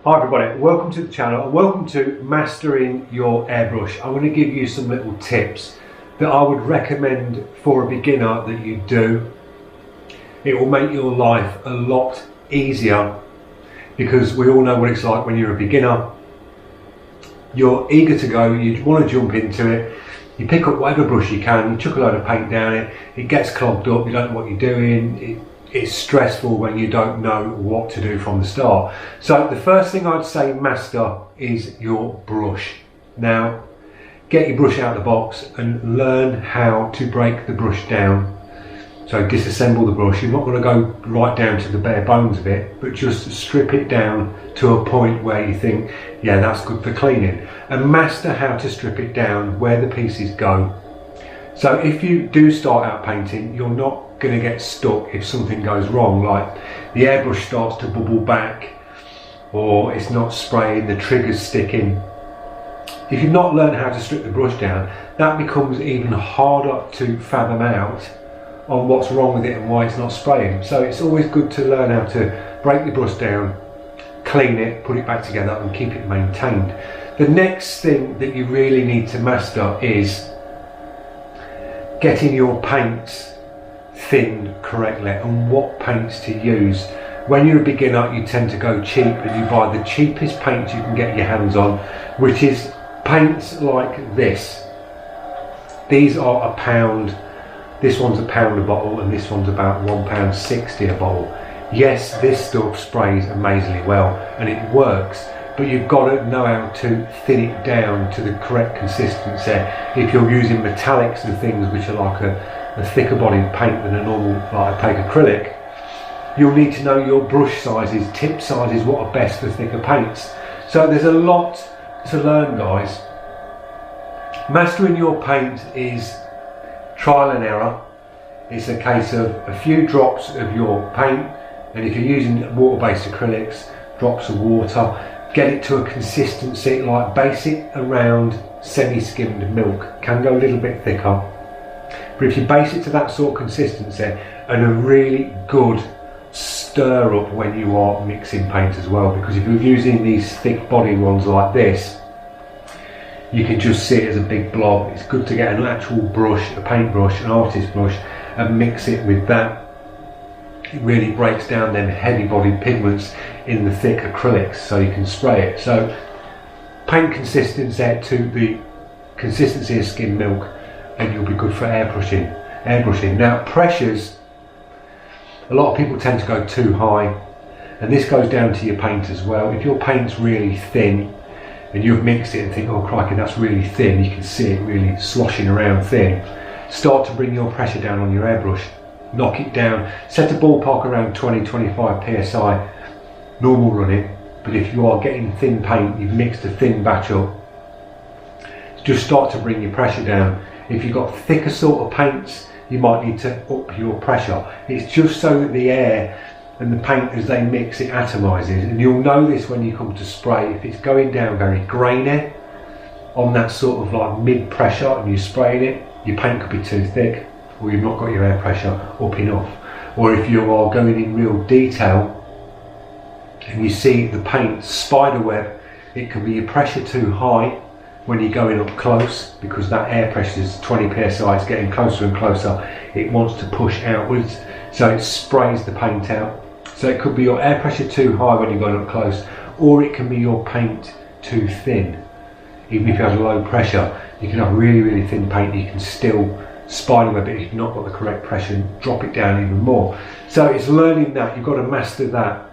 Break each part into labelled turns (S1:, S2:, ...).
S1: Hi everybody, welcome to the channel and welcome to Mastering Your Airbrush. I'm going to give you some little tips that I would recommend for a beginner that you do. It will make your life a lot easier because we all know what it's like when you're a beginner. You're eager to go, you want to jump into it, you pick up whatever brush you can, you chuck a load of paint down it, it gets clogged up, you don't know what you're doing. It's stressful when you don't know what to do from the start. So the first thing I'd say master is your brush. Now get your brush out of the box and learn how to break the brush down. So disassemble the brush. You're not going to go right down to the bare bones of it, but just strip it down to a point where you think, yeah, that's good for cleaning. And master how to strip it down, where the pieces go. So if you do start out painting, you're not going to get stuck if something goes wrong, like the airbrush starts to bubble back or it's not spraying, the trigger's sticking. If you've not learned how to strip the brush down, that becomes even harder to fathom out on what's wrong with it and why it's not spraying. So it's always good to learn how to break the brush down, clean it, put it back together and keep it maintained. The next thing that you really need to master is getting your paints thinned correctly and what paints to use. When you're a beginner, you tend to go cheap and you buy the cheapest paints you can get your hands on, which is paints like this. These are £1. This one's £1 a bottle and this one's about £1.60 a bottle. Yes, this stuff sprays amazingly well and it works, but you've got to know how to thin it down to the correct consistency. If you're using metallics and things which are like a thicker bodied paint than a normal like opaque acrylic, you'll need to know your brush sizes, tip sizes, what are best for thicker paints. So there's a lot to learn, guys. Mastering your paint is trial and error. It's a case of a few drops of your paint, and if you're using water-based acrylics, drops of water, get it to a consistency like base it around semi-skimmed milk. Can go a little bit thicker. But if you base it to that sort of consistency and a really good stir up when you are mixing paint as well, because if you're using these thick bodied ones like this, you can just see it as a big blob. It's good to get an actual brush, a paint brush, an artist brush, and mix it with that. It really breaks down them heavy bodied pigments in the thick acrylics so you can spray it. So paint consistency to the consistency of skimmed milk and you'll be good for airbrushing. Now pressures, a lot of people tend to go too high, and this goes down to your paint as well. If your paint's really thin and you've mixed it and think, oh crikey, that's really thin, you can see it really sloshing around thin, start to bring your pressure down on your airbrush. Knock it down, set a ballpark around 20-25 psi normal running, but if you are getting thin paint, you've mixed a thin batch up, just start to bring your pressure down. If you've got thicker sort of paints, you might need to up your pressure. It's just so that the air and the paint as they mix, it atomises, and you'll know this when you come to spray. If it's going down very grainy on that sort of like mid pressure and you're spraying it, your paint could be too thick, or you've not got your air pressure up enough. Or if you are going in real detail and you see the paint spiderweb, it can be your pressure too high when you're going up close, because that air pressure is 20 psi, it's getting closer and closer, it wants to push outwards, so it sprays the paint out. So it could be your air pressure too high when you're going up close, or it can be your paint too thin. Even if you have low pressure, you can have really thin paint, you can still spiderweb it if you've not got the correct pressure and drop it down even more. So it's learning that, you've got to master that.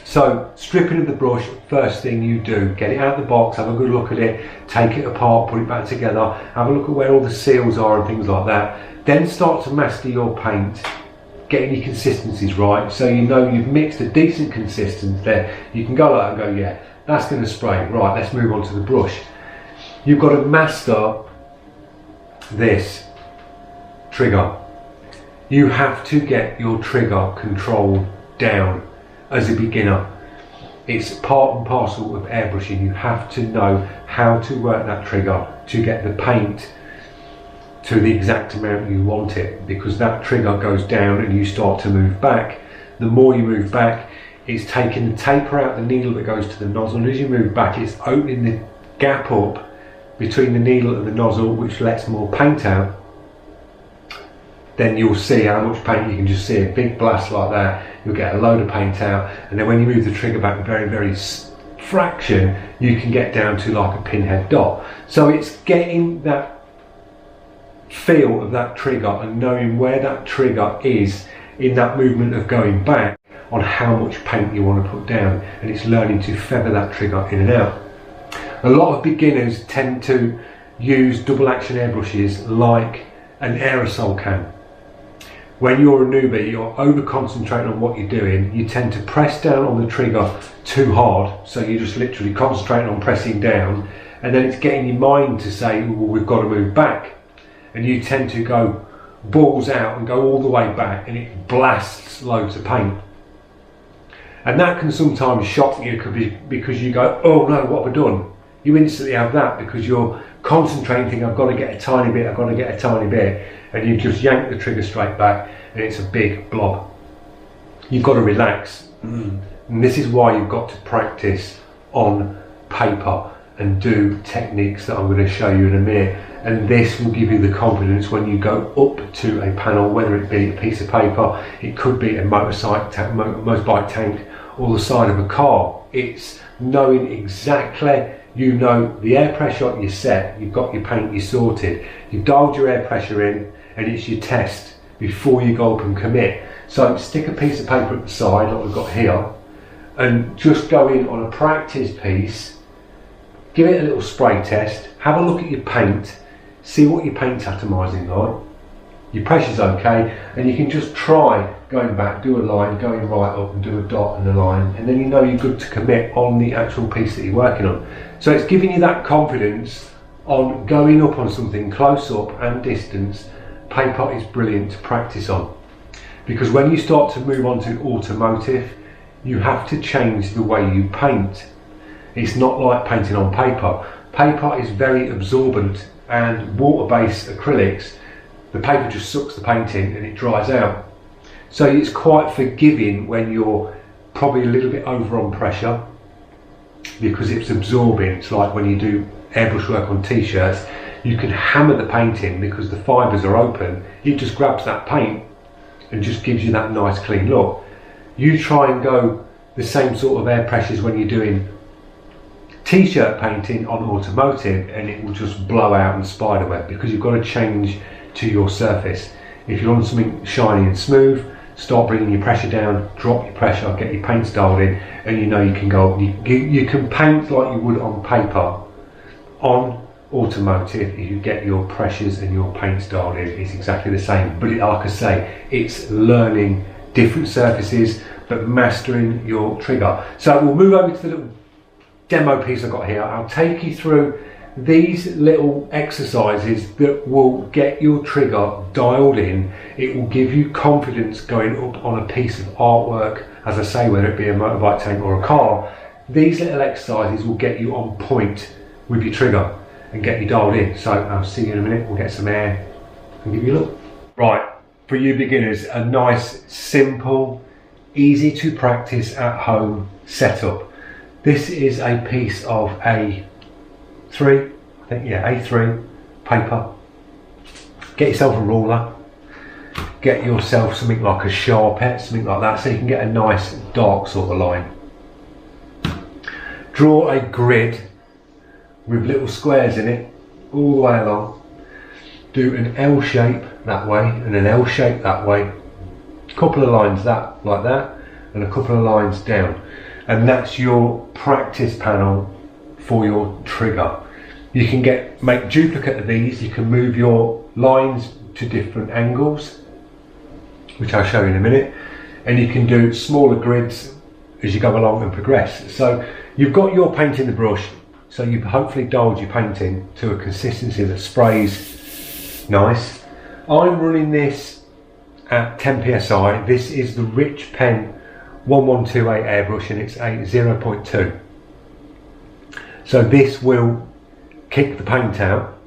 S1: So stripping of the brush, first thing you do, get it out of the box, have a good look at it, take it apart, put it back together, have a look at where all the seals are and things like that. Then start to master your paint, getting your consistencies right, so you know you've mixed a decent consistency there. You can go like that and go, yeah, that's going to spray, right, let's move on to the brush. You've got to master this trigger. You have to get your trigger control down. As a beginner, it's part and parcel of airbrushing. You have to know how to work that trigger to get the paint to the exact amount you want it, because that trigger goes down and you start to move back. The more you move back, it's taking the taper out the needle that goes to the nozzle, and as you move back it's opening the gap up between the needle and the nozzle, which lets more paint out. Then you'll see how much paint. You can just see a big blast like that, you'll get a load of paint out, and then when you move the trigger back very fraction, you can get down to like a pinhead dot. So it's getting that feel of that trigger and knowing where that trigger is in that movement of going back on how much paint you want to put down, and it's learning to feather that trigger in and out. A lot of beginners tend to use double action airbrushes like an aerosol can. When you're a newbie, you're over concentrating on what you're doing, you tend to press down on the trigger too hard, so you're just literally concentrating on pressing down, and then it's getting your mind to say, well, we've got to move back, and you tend to go balls out and go all the way back, and it blasts loads of paint. And that can sometimes shock you because you go, oh no, what have I done? You instantly have that because you're concentrating, thinking, I've got to get a tiny bit, I've got to get a tiny bit, and you just yank the trigger straight back and it's a big blob. You've got to relax. And this is why you've got to practice on paper and do techniques that I'm going to show you in a minute. And this will give you the confidence when you go up to a panel, whether it be a piece of paper, it could be a motorbike tank, or the side of a car. It's knowing exactly, you know the air pressure you're set, you've got your paint, you're sorted, you've dialed your air pressure in, and it's your test before you go up and commit. So stick a piece of paper at the side like we've got here, and just go in on a practice piece, give it a little spray test, have a look at your paint, see what your paint's atomizing like, your pressure's okay, and you can just try going back, do a line, going right up and do a dot and a line, and then you know you're good to commit on the actual piece that you're working on. So it's giving you that confidence on going up on something close up and distance. Paper is brilliant to practice on, because when you start to move on to automotive, you have to change the way you paint. It's not like painting on paper. Paper is very absorbent, and water-based acrylics, the paper just sucks the paint in and it dries out. So it's quite forgiving when you're probably a little bit over on pressure, because it's absorbing. It's like when you do airbrush work on t-shirts, you can hammer the paint in because the fibres are open, it just grabs that paint and just gives you that nice clean look. You try and go the same sort of air pressures when you're doing t-shirt painting on automotive, and it will just blow out and spiderweb, because you've got to change to your surface. If you want something shiny and smooth, start bringing your pressure down, drop your pressure, get your paint dialed in, and you know you can go, you can paint like you would on paper on automotive. If you get your pressures and your paint dialed in, it's exactly the same. But like I say, it's learning different surfaces but mastering your trigger. So we'll move over to the little demo piece I've got here. I'll take you through these little exercises that will get your trigger dialed in. It will give you confidence going up on a piece of artwork, as I say, whether it be a motorbike tank or a car. These little exercises will get you on point with your trigger and get you dialed in. So I'll see you in a minute. We'll get some air and give you a look. Right, for you beginners, a nice, simple, easy to practice at home setup. This is a piece of A3, I think, yeah, A3 paper. Get yourself a ruler, get yourself something like a Sharpie, something like that, so you can get a nice dark sort of line. Draw a grid with little squares in it all the way along. Do an L shape that way and an L shape that way. A couple of lines like that, and a couple of lines down. And that's your practice panel for your trigger. You can make duplicate of these. You can move your lines to different angles, which I'll show you in a minute, and you can do smaller grids as you go along and progress. So you've got your paint in the brush, so you've hopefully dialed your painting to a consistency that sprays nice. I'm running this at 10 psi. This is the Rich Pen 1128 airbrush, and it's a 0.2. So this will kick the paint out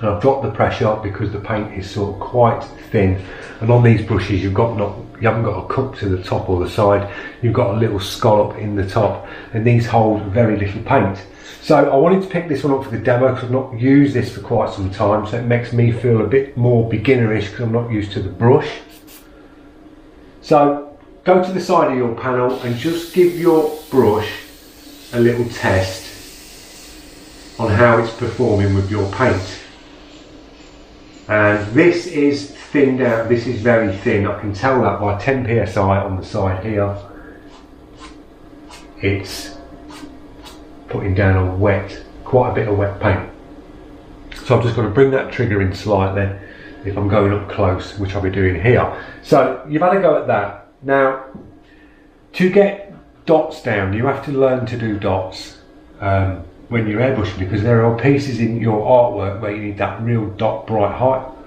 S1: And I've dropped the pressure up because the paint is sort of quite thin, and on these brushes you haven't got a cup to the top or the side, you've got a little scallop in the top, and these hold very little paint. So I wanted to pick this one up for the demo because I've not used this for quite some time, so it makes me feel a bit more beginnerish because I'm not used to the brush. So go to the side of your panel and just give your brush a little test on how it's performing with your paint. And this is thinned out, this is very thin. I can tell that by 10 psi on the side here. It's putting down on quite a bit of wet paint. So I'm just going to bring that trigger in slightly if I'm going up close, which I'll be doing here. So you've had a go at that. Now, to get dots down, you have to learn to do dots when you're airbrushing, because there are pieces in your artwork where you need that real dot bright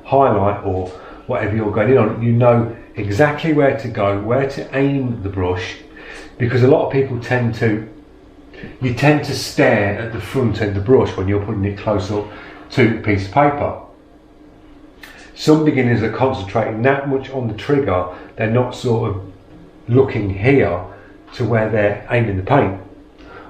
S1: highlight or whatever you're going in on. You know exactly where to go, where to aim the brush, because a lot of people tend to stare at the front of the brush when you're putting it close up to the piece of paper. Some beginners are concentrating that much on the trigger, they're not sort of looking here to where they're aiming the paint,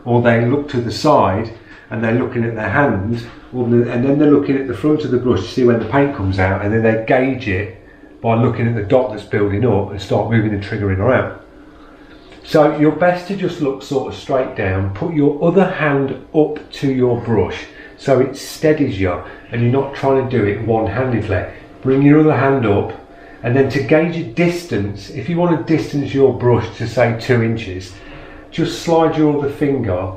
S1: or they look to the side and they're looking at their hand, and then they're looking at the front of the brush to see when the paint comes out, and then they gauge it by looking at the dot that's building up and start moving the trigger in or out. So you're best to just look sort of straight down, put your other hand up to your brush so it steadies you and you're not trying to do it one-handedly. Bring your other hand up, and then to gauge a distance, if you want to distance your brush to say 2 inches, just slide your other finger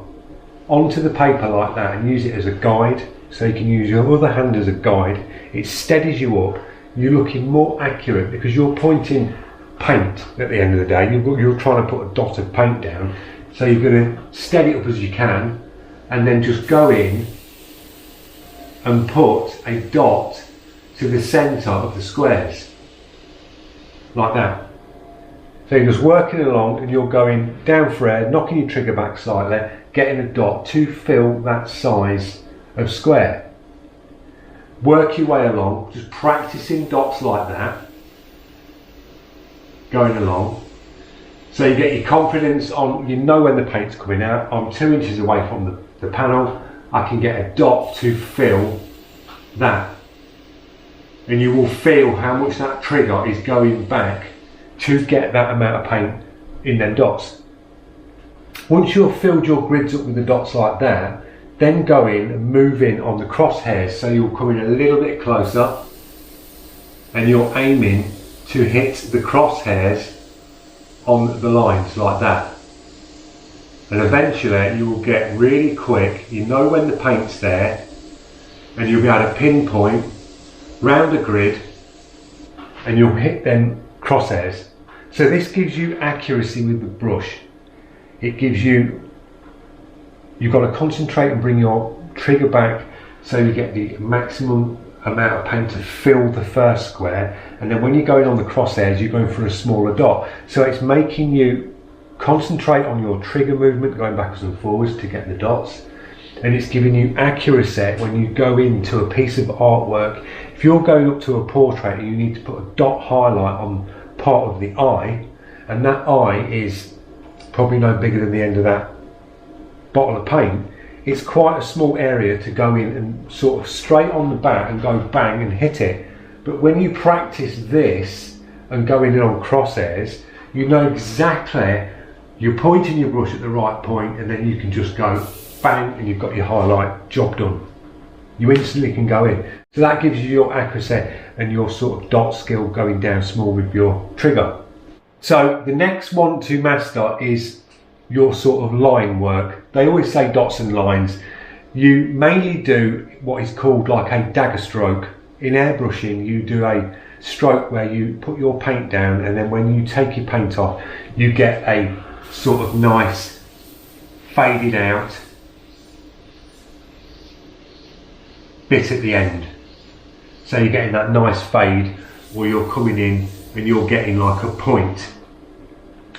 S1: onto the paper like that and use it as a guide. So you can use your other hand as a guide. It steadies you up, you're looking more accurate because you're pointing paint at the end of the day. You're trying to put a dot of paint down, so you're going to steady it up as you can and then just go in and put a dot to the centre of the squares like that. So you're just working along and you're going down for air, knocking your trigger back slightly, getting a dot to fill that size of square. Work your way along, just practicing dots like that, going along, so you get your confidence on, you know when the paint's coming out. I'm 2 inches away from the panel, I can get a dot to fill that, and you will feel how much that trigger is going back to get that amount of paint in them dots. Once you've filled your grids up with the dots like that, then go in and move in on the crosshairs, so you'll come in a little bit closer and you're aiming to hit the crosshairs on the lines like that. And eventually you will get really quick, you know when the paint's there, and you'll be able to pinpoint round a grid and you'll hit them crosshairs. So this gives you accuracy with the brush. It gives you've got to concentrate and bring your trigger back so you get the maximum amount of paint to fill the first square, and then when you're going on the crosshairs you're going for a smaller dot. So it's making you concentrate on your trigger movement going backwards and forwards to get the dots, and it's giving you accuracy when you go into a piece of artwork. If you're going up to a portrait and you need to put a dot highlight on part of the eye, and that eye is probably no bigger than the end of that bottle of paint, it's quite a small area to go in and sort of straight on the bat and go bang and hit it. But when you practice this and going in on crosshairs, you know exactly, you're pointing your brush at the right point, and then you can just go bang and you've got your highlight, job done. You instantly can go in. So that gives you your accuracy and your sort of dot skill going down small with your trigger. So the next one to master is your sort of line work. They always say dots and lines. You mainly do what is called like a dagger stroke. In airbrushing you do a stroke where you put your paint down, and then when you take your paint off you get a sort of nice faded out bit at the end. So you're getting that nice fade, or you're coming in and you're getting like a point.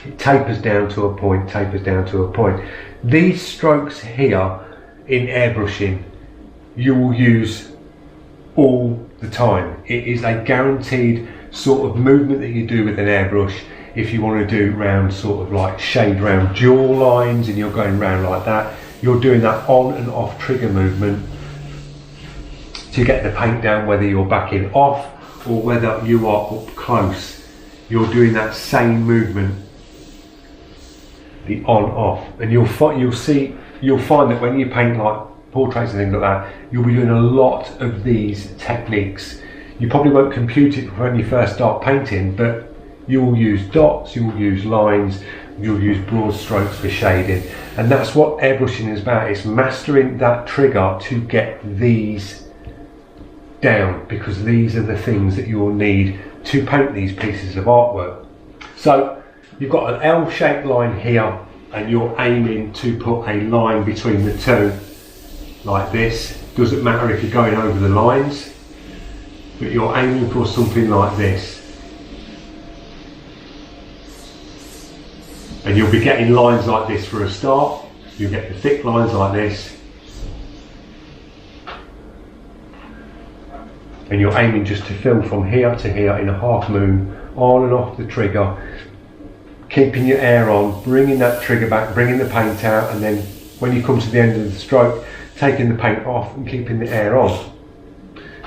S1: It tapers down to a point, tapers down to a point. These strokes here in airbrushing, you will use all the time. It is a guaranteed sort of movement that you do with an airbrush. If you want to do round sort of like shade round jaw lines and you're going round like that, you're doing that on and off trigger movement to get the paint down, whether you're backing off or whether you are up close. You're doing that same movement, the on off, and you'll find that when you paint like portraits and things like that, you'll be doing a lot of these techniques. You probably won't compute it when you first start painting, but you will use dots, you will use lines, you'll use broad strokes for shading, and that's what airbrushing is about. It's mastering that trigger to get these down, because these are the things that you will need to paint these pieces of artwork. So you've got an L-shaped line here, and you're aiming to put a line between the two like this. Doesn't matter if you're going over the lines, but you're aiming for something like this. And you'll be getting lines like this for a start. You'll get the thick lines like this. And you're aiming just to fill from here to here in a half moon, on and off the trigger, keeping your air on, bringing that trigger back, bringing the paint out, and then when you come to the end of the stroke, taking the paint off and keeping the air on.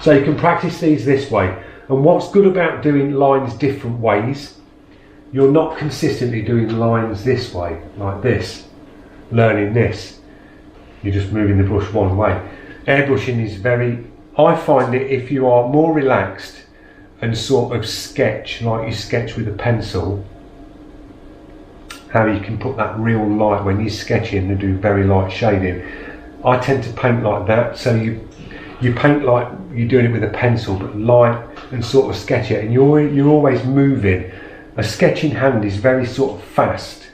S1: So you can practice these this way. And what's good about doing lines different ways, you're not consistently doing lines this way, like this, learning this. You're just moving the brush one way. Airbrushing is I find it, if you are more relaxed and sort of sketch like you sketch with a pencil, how you can put that real light when you're sketching and do very light shading. I tend to paint like that, so you paint like you're doing it with a pencil, but light, and sort of sketch it, and you're always moving. A sketching hand is very sort of fast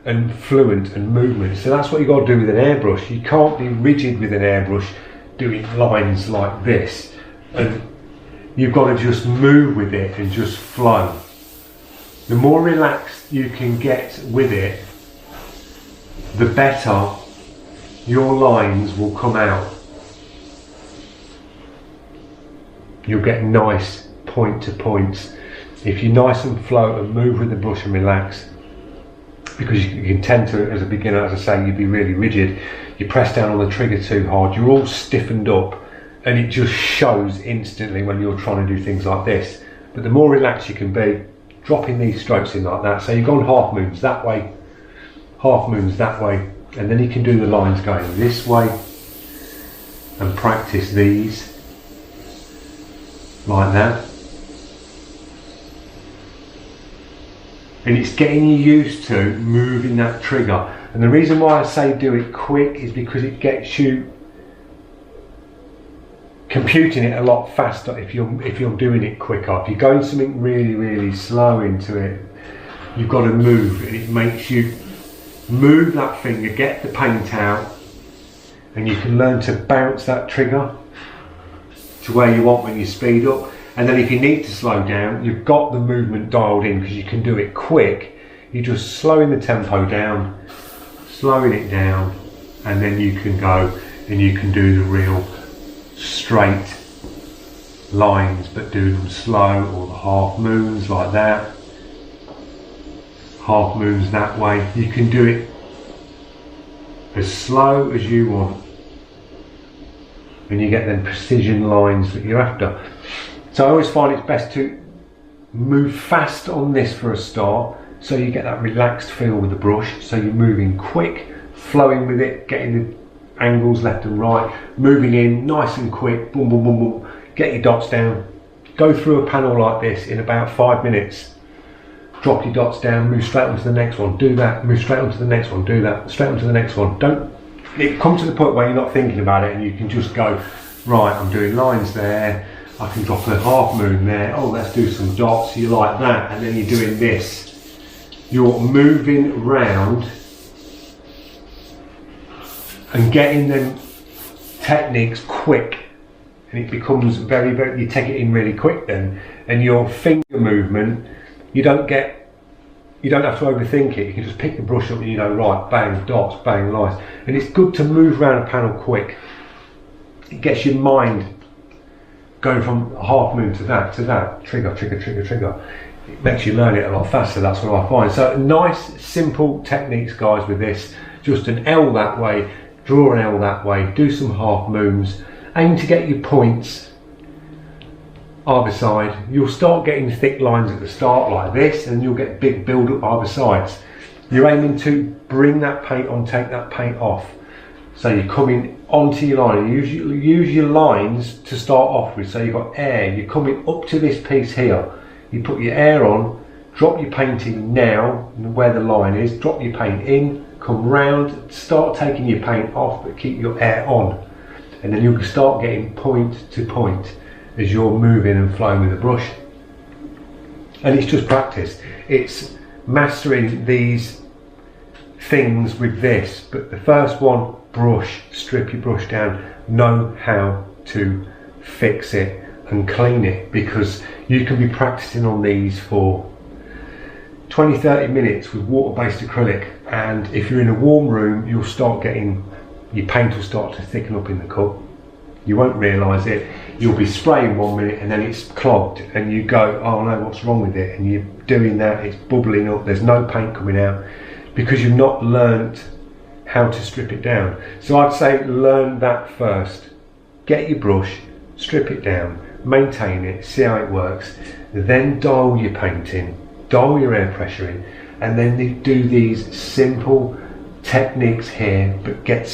S1: and fluent and movement, so that's what you got to do with an airbrush. You can't be rigid with an airbrush doing lines like this, and you've got to just move with it and just flow. The more relaxed you can get with it, the better your lines will come out. You'll get nice point to points. If you nice and flow and move with the brush and relax, because you can tend to, as a beginner, as I say, you'd be really rigid. You press down on the trigger too hard, you're all stiffened up, and it just shows instantly when you're trying to do things like this. But the more relaxed you can be, dropping these strokes in like that, so you've gone half moons that way, half moons that way, and then you can do the lines going this way, and practice these like that. And it's getting you used to moving that trigger. And the reason why I say do it quick is because it gets you computing it a lot faster if you're doing it quicker. If you're going something really, really slow into it, you've got to move, and it makes you move that finger, get the paint out, and you can learn to bounce that trigger to where you want when you speed up. And then if you need to slow down, you've got the movement dialed in, because you can do it quick. You're just slowing the tempo down, slowing it down, and then you can go and you can do the real straight lines, but do them slow, or the half moons like that, half moons that way. You can do it as slow as you want, and you get them precision lines that you're after. So I always find it's best to move fast on this for a start, so you get that relaxed feel with the brush. So you're moving quick, flowing with it, getting the angles left and right, moving in nice and quick, boom, boom, boom, boom. Get your dots down. Go through a panel like this in about 5 minutes. Drop your dots down, move straight onto the next one, do that, move straight onto the next one, do that, straight onto the next one. Don't come to the point where you're not thinking about it, and you can just go, right, I'm doing lines there, I can drop a half moon there, oh, let's do some dots, you like that, and then you're doing this. You're moving round and getting them techniques quick, and it becomes very, very, you take it in really quick then, and your finger movement, you don't have to overthink it. You can just pick the brush up and you know, right, bang, dots, bang, lines. And it's good to move around a panel quick. It gets your mind going from half moon to that, trigger, trigger, trigger, trigger. It makes you learn it a lot faster, that's what I find. So nice, simple techniques, guys, with this. Just an L that way, draw an L that way, do some half moons, aim to get your points either side. You'll start getting thick lines at the start like this, and you'll get big build up either sides. You're aiming to bring that paint on, take that paint off. So you're coming onto your line. Use your lines to start off with. So you've got air, you're coming up to this piece here. You put your air on, drop your paint in now, where the line is, drop your paint in, come round, start taking your paint off, but keep your air on. And then you'll start getting point to point as you're moving and flowing with the brush. And it's just practice. It's mastering these things with this. But the first one, brush, strip your brush down, know how to fix it and clean it, because you can be practicing on these for 20-30 minutes with water-based acrylic, and if you're in a warm room, you'll start getting, your paint will start to thicken up in the cup. You won't realise it. You'll be spraying 1 minute and then it's clogged, and you go, oh no, what's wrong with it? And you're doing that, it's bubbling up, there's no paint coming out, because you've not learnt how to strip it down. So I'd say learn that first. Get your brush, strip it down, maintain it, see how it works, then dial your paint in, dial your air pressure in, and then do these simple techniques here, but get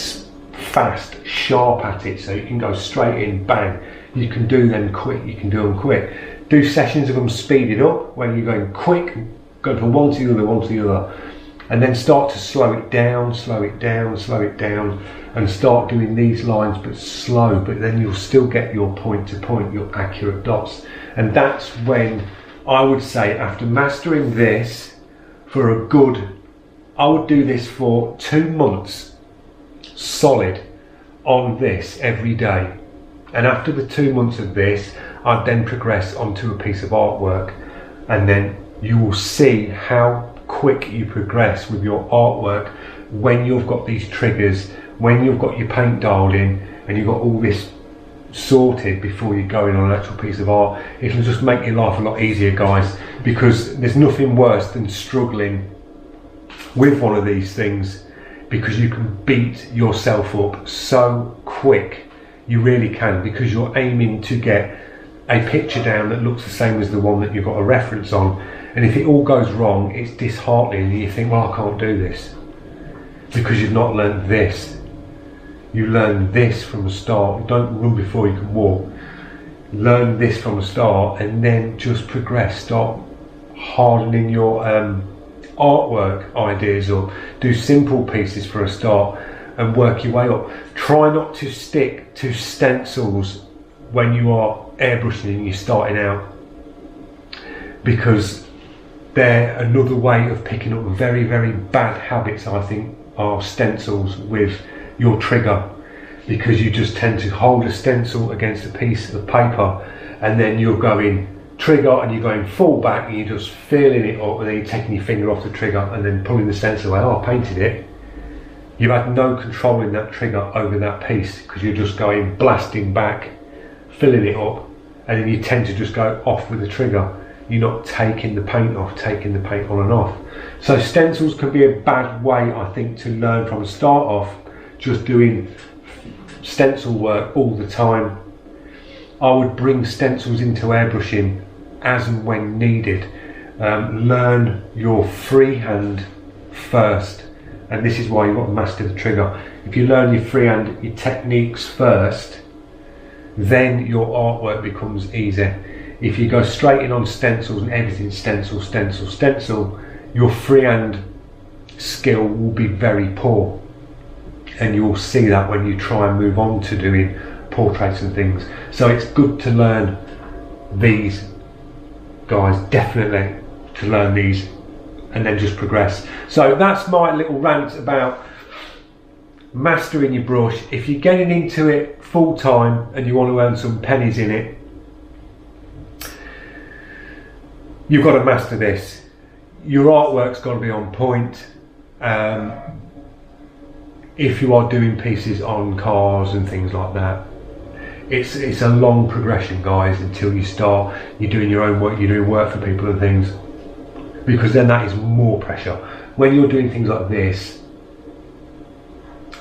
S1: fast, sharp at it, so you can go straight in, bang. You can do them quick, you can do them quick. Do sessions of them speeded up, where you're going quick, go from one to the other, one to the other, and then start to slow it down, slow it down, slow it down, and start doing these lines but slow, but then you'll still get your point to point, your accurate dots. And that's when I would say, after mastering this for a good, I would do this for 2 months solid on this every day. And after the 2 months of this, I'd then progress onto a piece of artwork, and then you will see how quick you progress with your artwork when you've got these triggers, when you've got your paint dialed in, and you've got all this sorted before you go in on an actual piece of art. It'll just make your life a lot easier, guys, because there's nothing worse than struggling with one of these things, because you can beat yourself up so quick. You really can, because you're aiming to get a picture down that looks the same as the one that you've got a reference on, and if it all goes wrong, it's disheartening, and you think, well, I can't do this, because you've not learned this. You learn this from the start. Don't run before you can walk. Learn this from the start, and then just progress. Start hardening your artwork ideas up. Do simple pieces for a start and work your way up. Try not to stick to stencils when you are airbrushing and you're starting out, because they're another way of picking up very, very bad habits, I think, are stencils with your trigger, because you just tend to hold a stencil against a piece of paper, and then you're going trigger and you're going full back and you're just feeling it up, and then you're taking your finger off the trigger and then pulling the stencil away. Oh, I painted it. You've had no control in that trigger over that piece, because you're just going blasting back, filling it up, and then you tend to just go off with the trigger. You're not taking the paint off, taking the paint on and off. So stencils can be a bad way, I think, to learn from the start off, just doing stencil work all the time. I would bring stencils into airbrushing as and when needed. Learn your freehand first, and this is why you've got to master the trigger. If you learn your freehand, your techniques first, then your artwork becomes easy. If you go straight in on stencils and everything stencil, stencil, stencil, your freehand skill will be very poor, and you'll see that when you try and move on to doing portraits and things. So it's good to learn these, guys, definitely to learn these, and then just progress. So that's my little rant about mastering your brush. If you're getting into it full time and you want to earn some pennies in it, you've got to master this. Your artwork's got to be on point. If you are doing pieces on cars and things like that, it's a long progression, guys, until you're doing your own work, you're doing work for people and things, because then that is more pressure. When you're doing things like this,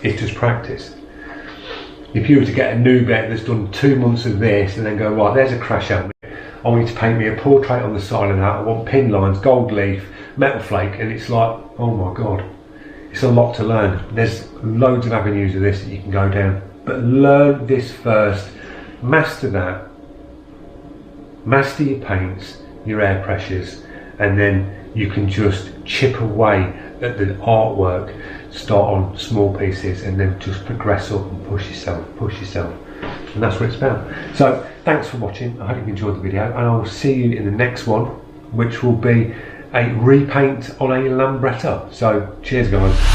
S1: it's just practice. If you were to get a new vet that's done 2 months of this and then go, right, there's a crash helmet, I want you to paint me a portrait on the side of that, I want pin lines, gold leaf, metal flake, and it's like, oh my God, it's a lot to learn. There's loads of avenues of this that you can go down, but learn this first, master that, master your paints, your air pressures, and then you can just chip away at the artwork, start on small pieces, and then just progress up and push yourself, and that's what it's about. So thanks for watching. I hope you enjoyed the video, and I will see you in the next one, which will be a repaint on a Lambretta. So cheers, guys.